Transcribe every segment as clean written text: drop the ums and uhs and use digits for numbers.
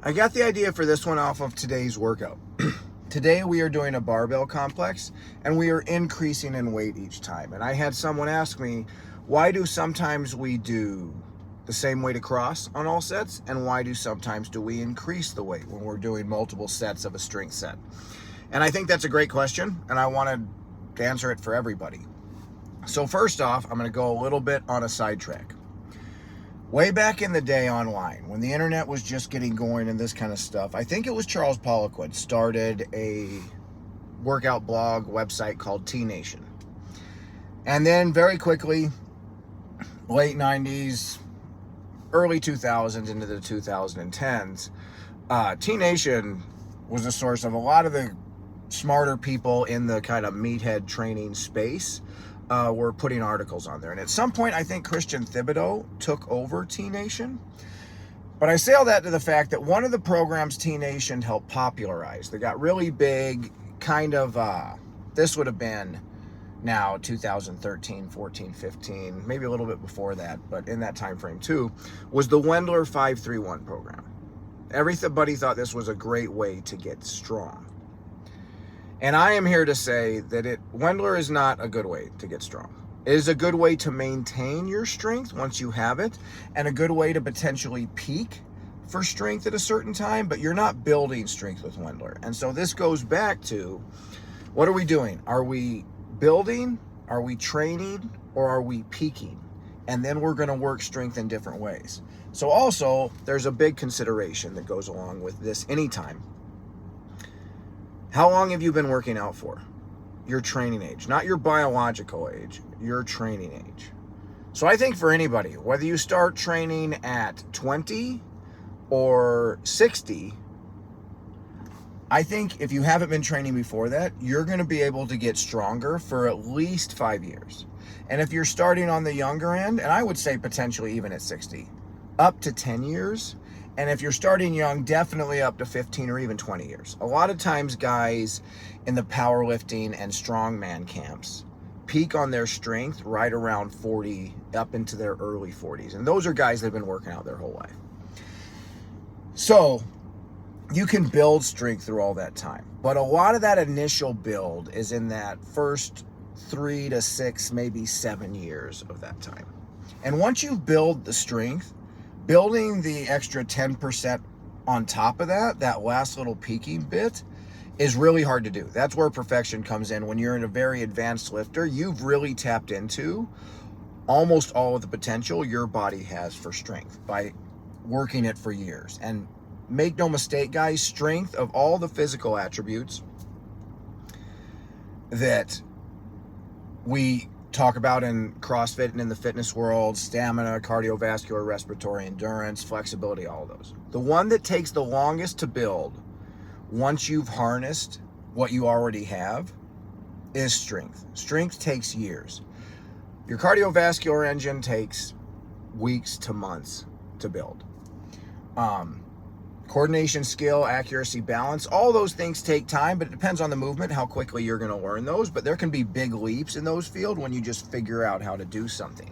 I got the idea for this one off of today's workout. Today we are doing a barbell complex and we are increasing in weight each time. And I had someone ask me, why do sometimes we do the same weight across on all sets, and why do sometimes do we increase the weight when we're doing multiple sets of a strength set? And I think that's a great question, and I wanted to answer it for everybody. So first off, I'm going to go a little bit on a sidetrack. Way back in the day online, when the internet was just getting going and this kind of stuff, I think it was Charles Poliquin started a workout blog website called T Nation. And then very quickly, late 90s, early 2000s into the 2010s, T Nation was a source of a lot of the smarter people in the kind of meathead training space. Were putting articles on there. And at some point, I think Christian Thibodeau took over T Nation. But I say all that to the fact that one of the programs T Nation helped popularize, that got really big, kind of, this would have been now 2013, 14, 15, maybe a little bit before that, but in that time frame too, was the Wendler 531 program. Everybody thought this was a great way to get strong. And I am here to say that Wendler is not a good way to get strong. It is a good way to maintain your strength once you have it, and a good way to potentially peak for strength at a certain time, but you're not building strength with Wendler. And so this goes back to, what are we doing? Are we building? Are we training? Or are we peaking? And then we're going to work strength in different ways. So also, there's a big consideration that goes along with this anytime. How long have you been working out for? Your training age, not your biological age, your training age. So I think for anybody, whether you start training at 20 or 60, I think if you haven't been training before that, you're going to be able to get stronger for at least 5 years. And if you're starting on the younger end, and I would say potentially even at 60, up to 10 years. And if you're starting young, definitely up to 15 or even 20 years. A lot of times guys in the powerlifting and strongman camps peak on their strength right around 40, up into their early 40s. And those are guys that have been working out their whole life. So you can build strength through all that time. But a lot of that initial build is in that first 3 to 6, maybe 7 years of that time. And once you build the strength, building the extra 10% on top of that last little peaking bit, is really hard to do. That's where perfection comes in. When you're in a very advanced lifter, you've really tapped into almost all of the potential your body has for strength by working it for years. And make no mistake, guys, strength of all the physical attributes that we talk about in CrossFit and in the fitness world, stamina, cardiovascular, respiratory endurance, flexibility, all of those. The one that takes the longest to build once you've harnessed what you already have is strength. Strength takes years. Your cardiovascular engine takes weeks to months to build. Coordination, skill, accuracy, balance, all those things take time, but it depends on the movement, how quickly you're going to learn those. But there can be big leaps in those fields when you just figure out how to do something.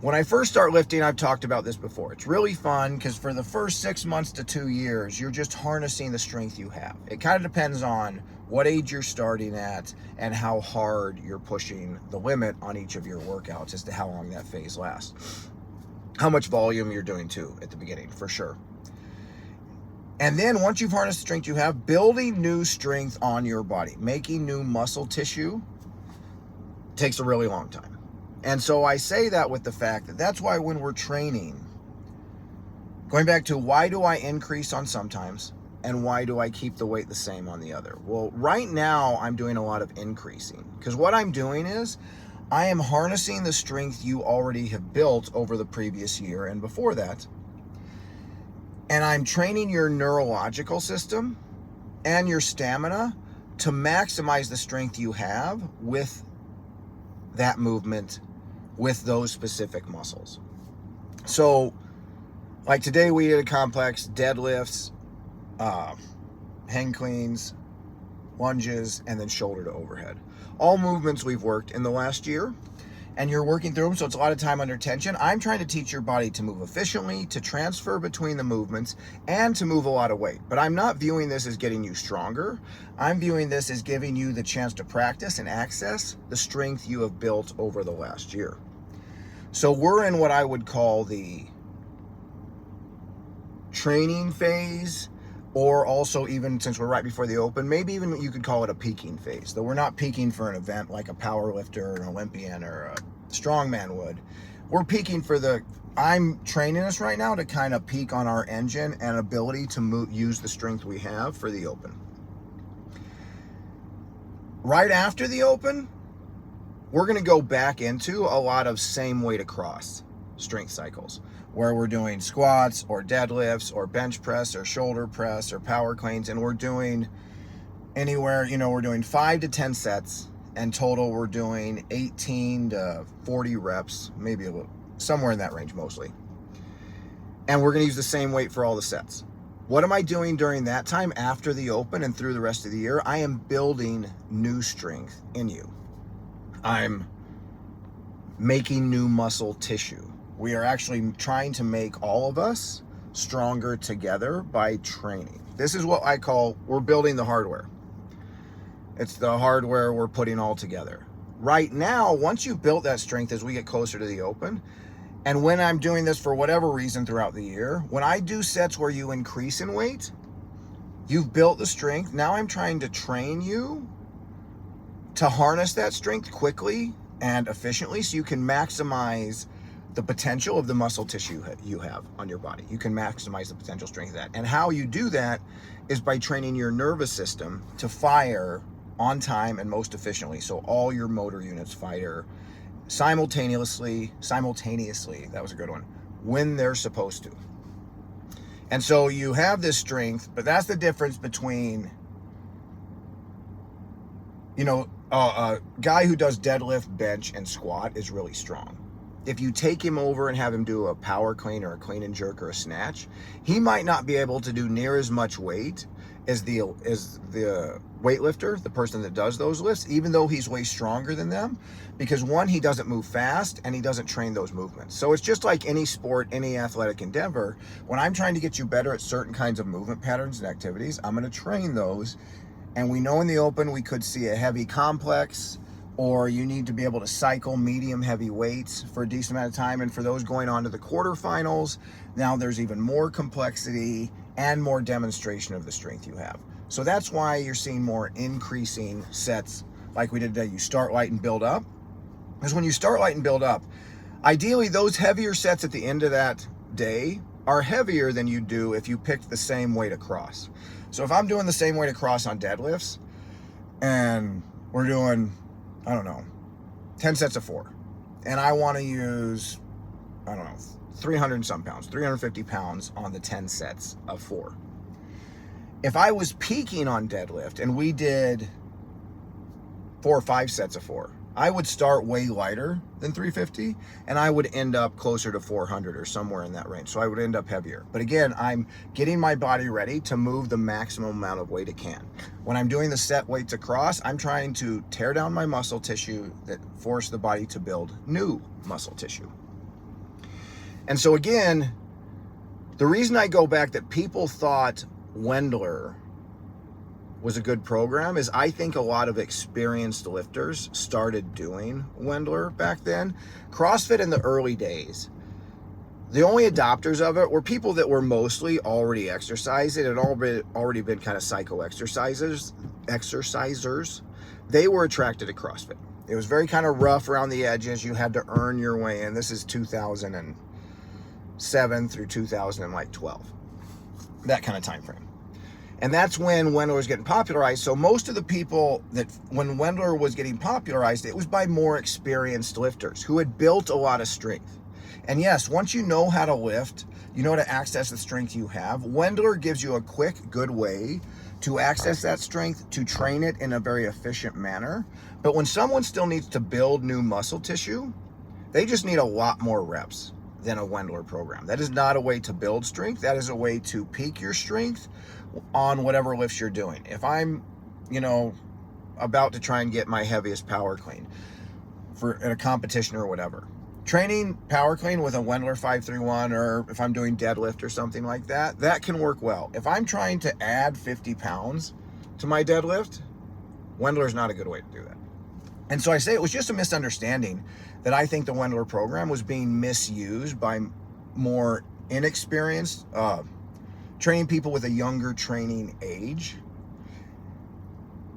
When I first start lifting, I've talked about this before. It's really fun because for the first 6 months to 2 years, you're just harnessing the strength you have. It kind of depends on what age you're starting at and how hard you're pushing the limit on each of your workouts as to how long that phase lasts. How much volume you're doing too at the beginning, for sure. And then once you've harnessed the strength you have, building new strength on your body, making new muscle tissue takes a really long time. And so I say that with the fact that that's why when we're training, going back to why do I increase on sometimes and why do I keep the weight the same on the other? Well, right now I'm doing a lot of increasing because what I'm doing is I am harnessing the strength you already have built over the previous year and before that. And I'm training your neurological system and your stamina to maximize the strength you have with that movement, with those specific muscles. So, like today we did a complex, deadlifts, hang cleans, lunges, and then shoulder to overhead. All movements we've worked in the last year. and you're working through them, so it's a lot of time under tension. I'm trying to teach your body to move efficiently, to transfer between the movements, and to move a lot of weight. But I'm not viewing this as getting you stronger. I'm viewing this as giving you the chance to practice and access the strength you have built over the last year. So we're in what I would call the training phase, or also, even since we're right before the open, maybe even you could call it a peaking phase, though we're not peaking for an event like a power lifter or an Olympian or a strongman would. We're peaking for I'm training us right now to kind of peak on our engine and ability to use the strength we have for the open. Right after the open, we're going to go back into a lot of same weight across strength cycles, where we're doing squats or deadlifts or bench press or shoulder press or power cleans, and we're doing anywhere, we're doing 5 to 10 sets, and total we're doing 18 to 40 reps, maybe a little, somewhere in that range mostly. And we're going to use the same weight for all the sets. What am I doing during that time after the open and through the rest of the year? I am building new strength in you. I'm making new muscle tissue. We are actually trying to make all of us stronger together by training. This is what I call, we're building the hardware. It's the hardware we're putting all together. Right now, once you've built that strength as we get closer to the open, and when I'm doing this for whatever reason throughout the year, when I do sets where you increase in weight, you've built the strength. Now I'm trying to train you to harness that strength quickly and efficiently so you can maximize the potential of the muscle tissue you have on your body. You can maximize the potential strength of that. And how you do that is by training your nervous system to fire on time and most efficiently. So all your motor units fire simultaneously, that was a good one, when they're supposed to. And so you have this strength, but that's the difference between, a guy who does deadlift, bench, and squat is really strong. If you take him over and have him do a power clean or a clean and jerk or a snatch, he might not be able to do near as much weight as the weightlifter, the person that does those lifts, even though he's way stronger than them, because one, he doesn't move fast and he doesn't train those movements. So it's just like any sport, any athletic endeavor. When I'm trying to get you better at certain kinds of movement patterns and activities, I'm going to train those. And we know in the open we could see a heavy complex, or you need to be able to cycle medium heavy weights for a decent amount of time. And for those going on to the quarterfinals, now there's even more complexity and more demonstration of the strength you have. So that's why you're seeing more increasing sets like we did today. You start light and build up. Because when you start light and build up, ideally those heavier sets at the end of that day are heavier than you do if you picked the same weight across. So if I'm doing the same weight across on deadlifts and we're doing, 10 sets of 4, and I want to use, 300 and some pounds, 350 pounds on the 10 sets of 4. If I was peaking on deadlift and we did 4 or 5 sets of 4, I would start way lighter than 350 and I would end up closer to 400 or somewhere in that range. So I would end up heavier. But again, I'm getting my body ready to move the maximum amount of weight it can. When I'm doing the set weights across, I'm trying to tear down my muscle tissue that force the body to build new muscle tissue. And so again, the reason I go back that people thought Wendler was a good program is I think a lot of experienced lifters started doing Wendler back then. CrossFit in the early days, the only adopters of it were people that were mostly already exercising and already been kind of psycho exercisers. They were attracted to CrossFit. It was very kind of rough around the edges. You had to earn your way in. This is 2007 through 2012, that kind of time frame. And that's when Wendler was getting popularized. So most of the people that, when Wendler was getting popularized, it was by more experienced lifters who had built a lot of strength. And yes, once you know how to lift, you know how to access the strength you have, Wendler gives you a quick, good way to access that strength, to train it in a very efficient manner. But when someone still needs to build new muscle tissue, they just need a lot more reps than a Wendler program. That is not a way to build strength. That is a way to peak your strength on whatever lifts you're doing. If I'm, about to try and get my heaviest power clean, for in a competition or whatever. Training power clean with a Wendler 531, or if I'm doing deadlift or something like that, that can work well. If I'm trying to add 50 pounds to my deadlift, Wendler is not a good way to do that. And so I say it was just a misunderstanding that I think the Wendler program was being misused by more inexperienced, training people with a younger training age,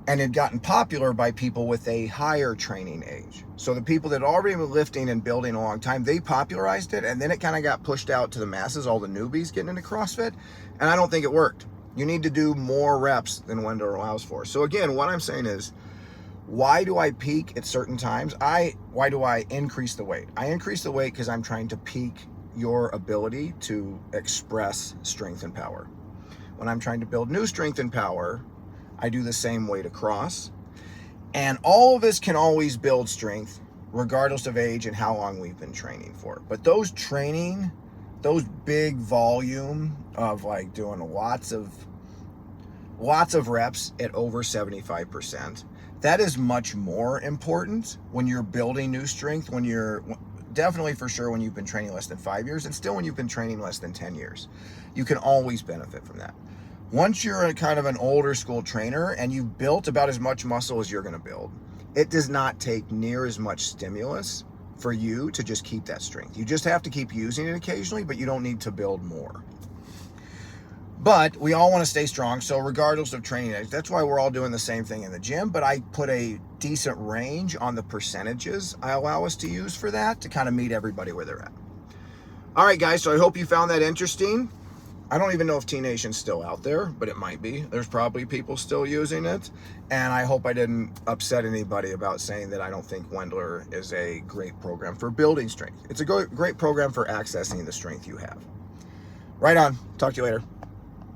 and had gotten popular by people with a higher training age. So the people that already were lifting and building a long time, they popularized it, and then it kind of got pushed out to the masses, all the newbies getting into CrossFit, and I don't think it worked. You need to do more reps than Wendler allows for. So again, what I'm saying is, why do I peak at certain times? Why do I increase the weight? I increase the weight because I'm trying to peak your ability to express strength and power. When I'm trying to build new strength and power, I do the same weight across. And all of us can always build strength regardless of age and how long we've been training for. But those big volume of like doing lots of reps at over 75%, that is much more important when you're building new strength, when you're definitely for sure when you've been training less than 5 years, and still when you've been training less than 10 years. You can always benefit from that. Once you're a kind of an older school trainer and you've built about as much muscle as you're going to build, it does not take near as much stimulus for you to just keep that strength. You just have to keep using it occasionally, but you don't need to build more. But we all want to stay strong, so regardless of training age, that's why we're all doing the same thing in the gym, but I put a decent range on the percentages I allow us to use for that to kind of meet everybody where they're at. All right, guys, so I hope you found that interesting. I don't even know if T-Nation's still out there, but it might be. There's probably people still using it, and I hope I didn't upset anybody about saying that I don't think Wendler is a great program for building strength. It's a great program for accessing the strength you have. Right on. Talk to you later.